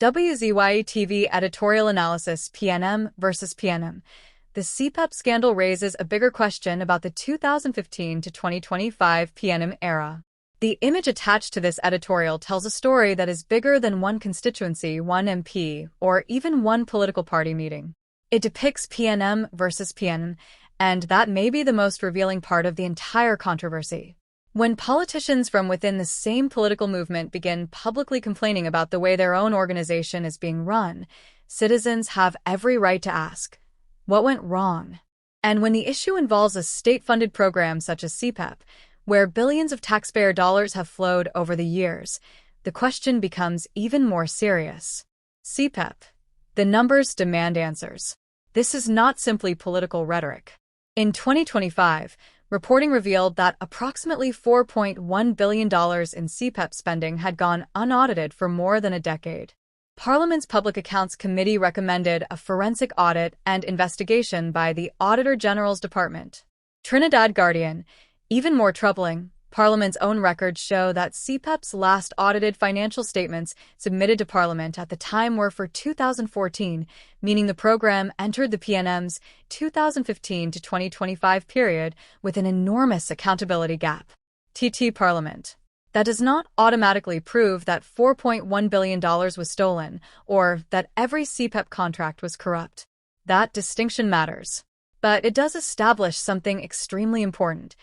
WZYE-TV editorial analysis: PNM versus PNM. The CPEP scandal raises a bigger question about the 2015 to 2025 PNM era. The image attached to this editorial tells a story that is bigger than one constituency, one MP, or even one political party meeting. It depicts PNM versus PNM, and that may be the most revealing part of the entire controversy. When politicians from within the same political movement begin publicly complaining about the way their own organization is being run, citizens have every right to ask, what went wrong? And when the issue involves a state-funded program such as CPEP, where billions of taxpayer dollars have flowed over the years, the question becomes even more serious. CPEP. The numbers demand answers. This is not simply political rhetoric. In 2025, reporting revealed that approximately $4.1 billion in CPEP spending had gone unaudited for more than a decade. Parliament's Public Accounts Committee recommended a forensic audit and investigation by the Auditor General's Department. Trinidad Guardian. Even more troubling, Parliament's own records show that CPEP's last audited financial statements submitted to Parliament at the time were for 2014, meaning the program entered the PNM's 2015 to 2025 period with an enormous accountability gap. TT Parliament. That does not automatically prove that $4.1 billion was stolen or that every CPEP contract was corrupt. That distinction matters. But it does establish something extremely important.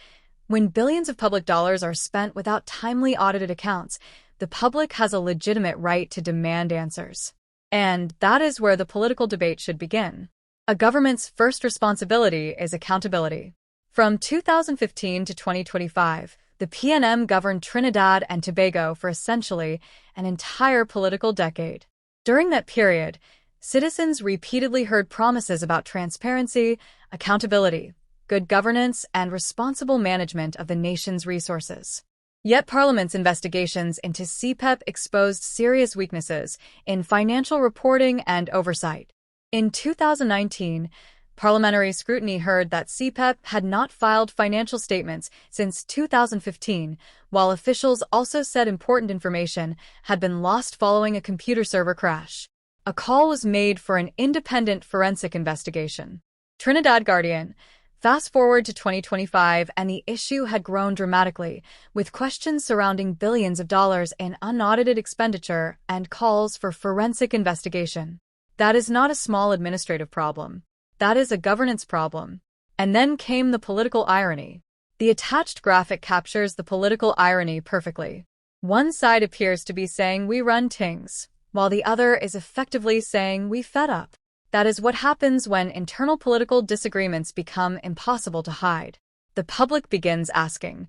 When billions of public dollars are spent without timely audited accounts, the public has a legitimate right to demand answers. And that is where the political debate should begin. A government's first responsibility is accountability. From 2015 to 2025, the PNM governed Trinidad and Tobago for essentially an entire political decade. During that period, citizens repeatedly heard promises about transparency, accountability, good governance, and responsible management of the nation's resources. Yet Parliament's investigations into CPEP exposed serious weaknesses in financial reporting and oversight. In 2019, parliamentary scrutiny heard that CPEP had not filed financial statements since 2015, while officials also said important information had been lost following a computer server crash. A call was made for an independent forensic investigation. Trinidad Guardian. Fast forward to 2025, and the issue had grown dramatically, with questions surrounding billions of dollars in unaudited expenditure and calls for forensic investigation. That is not a small administrative problem. That is a governance problem. And then came the political irony. The attached graphic captures the political irony perfectly. One side appears to be saying we run things, while the other is effectively saying we fed up. That is what happens when internal political disagreements become impossible to hide. The public begins asking,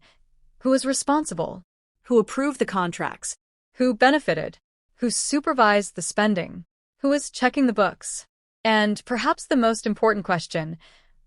who is responsible? Who approved the contracts? Who benefited? Who supervised the spending? Who is checking the books? And perhaps the most important question,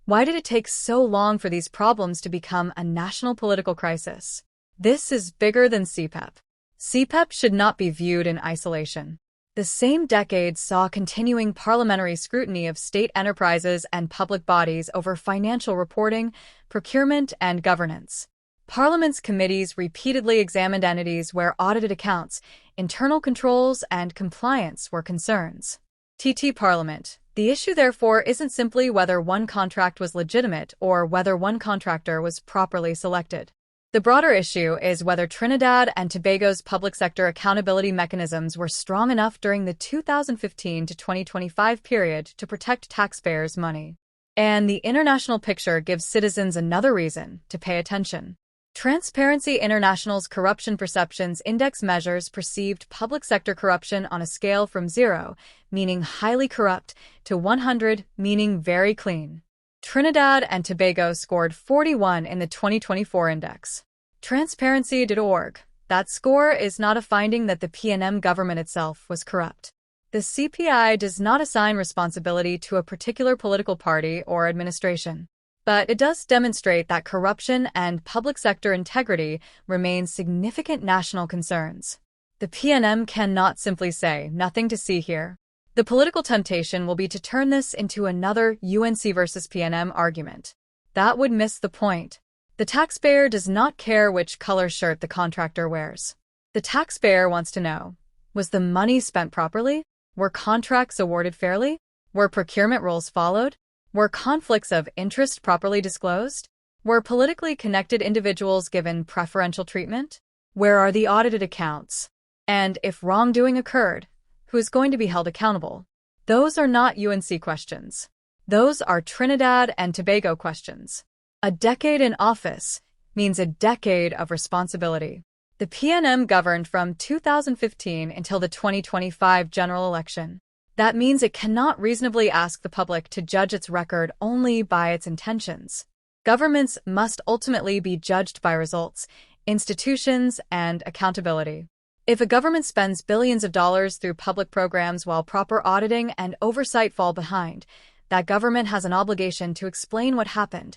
why did it take so long for these problems to become a national political crisis? This is bigger than CPEP. CPEP should not be viewed in isolation. The same decade saw continuing parliamentary scrutiny of state enterprises and public bodies over financial reporting, procurement, and governance. Parliament's committees repeatedly examined entities where audited accounts, internal controls, and compliance were concerns. TT Parliament. The issue, therefore, isn't simply whether one contract was legitimate or whether one contractor was properly selected. The broader issue is whether Trinidad and Tobago's public sector accountability mechanisms were strong enough during the 2015 to 2025 period to protect taxpayers' money. And the international picture gives citizens another reason to pay attention. Transparency International's Corruption Perceptions Index measures perceived public sector corruption on a scale from 0, meaning highly corrupt, to 100, meaning very clean. Trinidad and Tobago scored 41 in the 2024 index. Transparency.org. That score is not a finding that the PNM government itself was corrupt. The CPI does not assign responsibility to a particular political party or administration. But it does demonstrate that corruption and public sector integrity remain significant national concerns. The PNM cannot simply say, nothing to see here. The political temptation will be to turn this into another UNC versus PNM argument. That would miss the point. The taxpayer does not care which color shirt the contractor wears. The taxpayer wants to know, was the money spent properly? Were contracts awarded fairly? Were procurement rules followed? Were conflicts of interest properly disclosed? Were politically connected individuals given preferential treatment? Where are the audited accounts? And if wrongdoing occurred, who is going to be held accountable? Those are not UNC questions. Those are Trinidad and Tobago questions. A decade in office means a decade of responsibility. The PNM governed from 2015 until the 2025 general election. That means it cannot reasonably ask the public to judge its record only by its intentions. Governments must ultimately be judged by results, institutions, and accountability. If a government spends billions of dollars through public programs while proper auditing and oversight fall behind, that government has an obligation to explain what happened,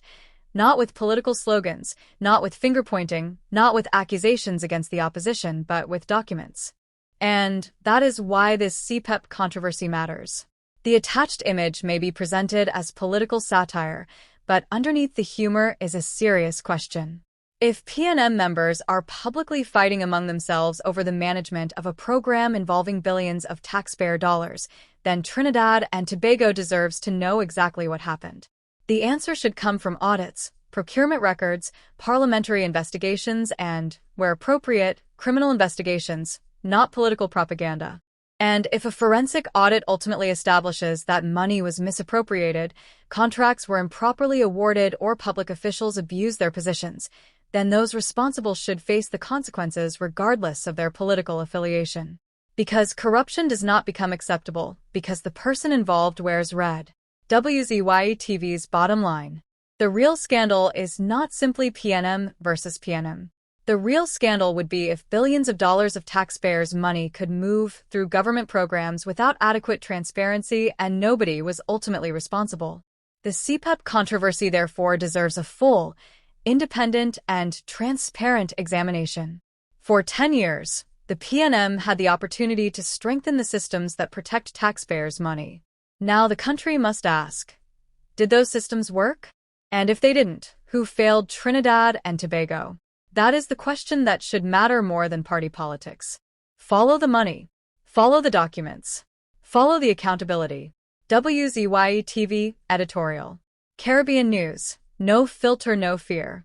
not with political slogans, not with finger-pointing, not with accusations against the opposition, but with documents. And that is why this CPEP controversy matters. The attached image may be presented as political satire, but underneath the humor is a serious question. If PNM members are publicly fighting among themselves over the management of a program involving billions of taxpayer dollars, then Trinidad and Tobago deserves to know exactly what happened. The answer should come from audits, procurement records, parliamentary investigations, and, where appropriate, criminal investigations, not political propaganda. And if a forensic audit ultimately establishes that money was misappropriated, contracts were improperly awarded, or public officials abused their positions, then those responsible should face the consequences regardless of their political affiliation. Because corruption does not become acceptable because the person involved wears red. WZYE-TV's bottom line. The real scandal is not simply PNM versus PNM. The real scandal would be if billions of dollars of taxpayers' money could move through government programs without adequate transparency and nobody was ultimately responsible. The CPEP controversy therefore deserves a full, independent, and transparent examination. For 10 years, the PNM had the opportunity to strengthen the systems that protect taxpayers' money. Now the country must ask, did those systems work? And if they didn't, who failed Trinidad and Tobago? That is the question that should matter more than party politics. Follow the money. Follow the documents. Follow the accountability. WZYE-TV Editorial. Caribbean News. No filter, no fear.